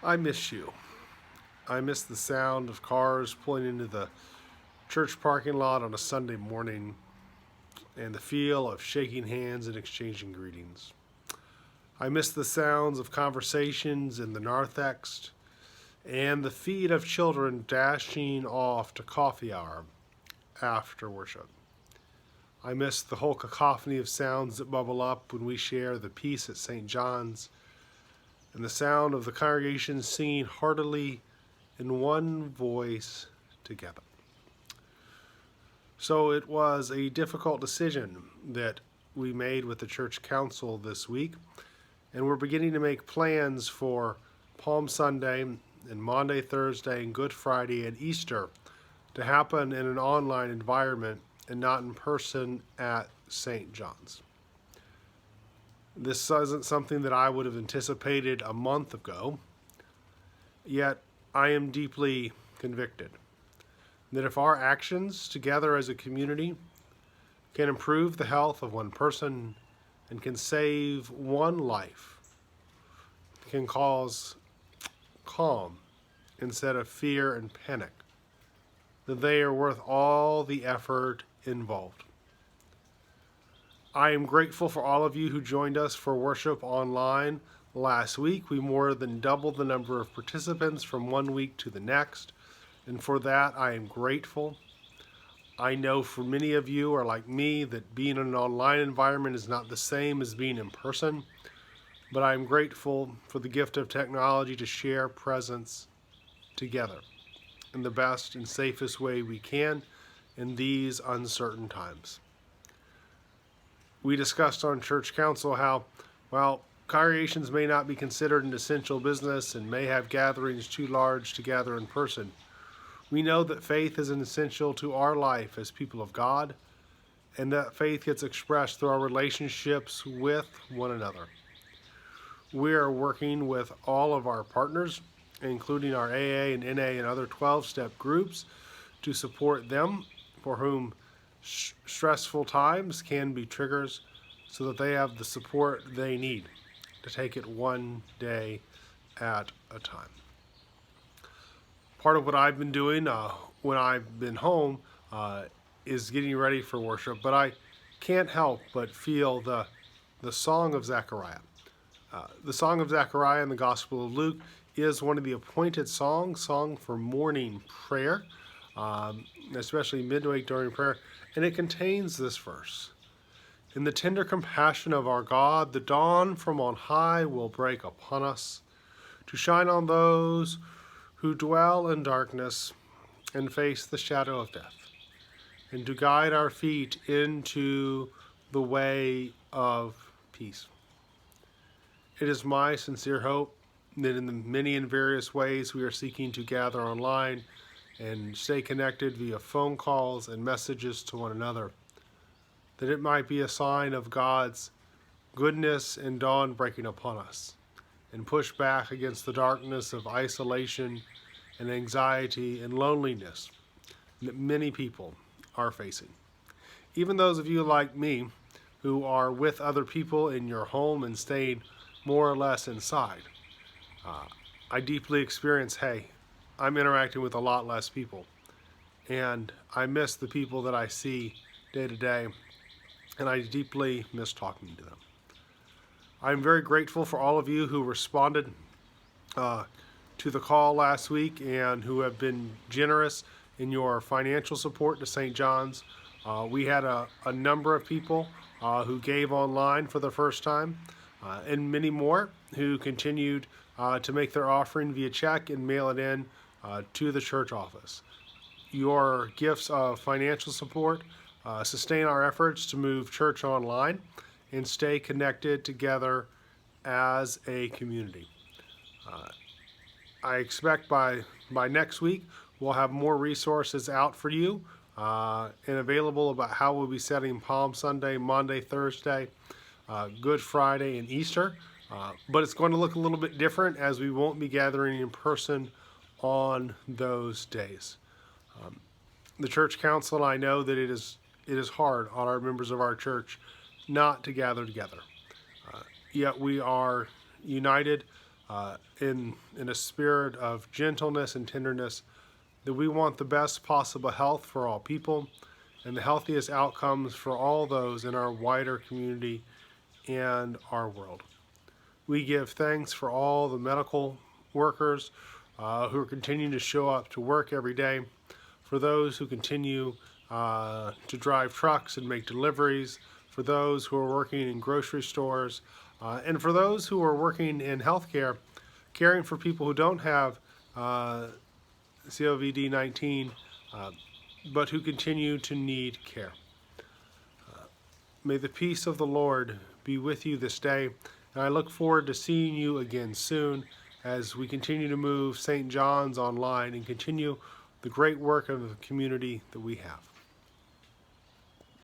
I miss you. I miss the sound of cars pulling into the church parking lot on a Sunday morning and the feel of shaking hands and exchanging greetings. I miss the sounds of conversations in the narthex and the feet of children dashing off to coffee hour after worship. I miss the whole cacophony of sounds that bubble up when we share the peace at St. John's and the sound of the congregation singing heartily in one voice together. So it was a difficult decision that we made with the church council this week, and we're beginning to make plans for Palm Sunday and Maundy, Thursday, and Good Friday and Easter to happen in an online environment and not in person at St. John's. This isn't something that I would have anticipated a month ago, yet I am deeply convicted that if our actions together as a community can improve the health of one person and can save one life, can cause calm instead of fear and panic, that they are worth all the effort involved. I am grateful for all of you who joined us for worship online last week. We more than doubled the number of participants from one week to the next, and for that I am grateful. I know for many of you are like me that being in an online environment is not the same as being in person, but I am grateful for the gift of technology to share presence together in the best and safest way we can in these uncertain times. We discussed on church council how, while congregations may not be considered an essential business and may have gatherings too large to gather in person, we know that faith is an essential to our life as people of God, and that faith gets expressed through our relationships with one another. We are working with all of our partners, including our AA and NA and other 12-step groups, to support them for whom stressful times can be triggers so that they have the support they need to take it one day at a time. Part of what I've been doing when I've been home is getting ready for worship, but I can't help but feel the Song of Zechariah. The Song of Zechariah in the Gospel of Luke is one of the appointed songs sung for morning prayer, especially midweek during prayer, and it contains this verse. In the tender compassion of our God, the dawn from on high will break upon us, to shine on those who dwell in darkness and face the shadow of death, and to guide our feet into the way of peace. It is my sincere hope that in the many and various ways we are seeking to gather online and stay connected via phone calls and messages to one another, that it might be a sign of God's goodness and dawn breaking upon us, and push back against the darkness of isolation and anxiety and loneliness that many people are facing. Even those of you like me who are with other people in your home and staying more or less inside, I deeply experience, hey, I'm interacting with a lot less people, and I miss the people that I see day to day, and I deeply miss talking to them. I'm very grateful for all of you who responded to the call last week and who have been generous in your financial support to St. John's. We had a number of people who gave online for the first time, and many more who continued to make their offering via check and mail it in to the church office. Your gifts of financial support sustain our efforts to move church online and stay connected together as a community. I expect by next week we'll have more resources out for you and available about how we'll be setting Palm Sunday, Maundy, Thursday, Good Friday, and Easter. But it's going to look a little bit different as we won't be gathering in person on those days. The church council and I know that it is hard on our members of our church not to gather together. Yet we are united in a spirit of gentleness and tenderness, that we want the best possible health for all people and the healthiest outcomes for all those in our wider community and our world. We give thanks for all the medical workers who are continuing to show up to work every day, for those who continue to drive trucks and make deliveries, for those who are working in grocery stores, and for those who are working in healthcare, caring for people who don't have COVID-19, but who continue to need care. May the peace of the Lord be with you this day, and I look forward to seeing you again soon as we continue to move St. John's online and continue the great work of the community that we have.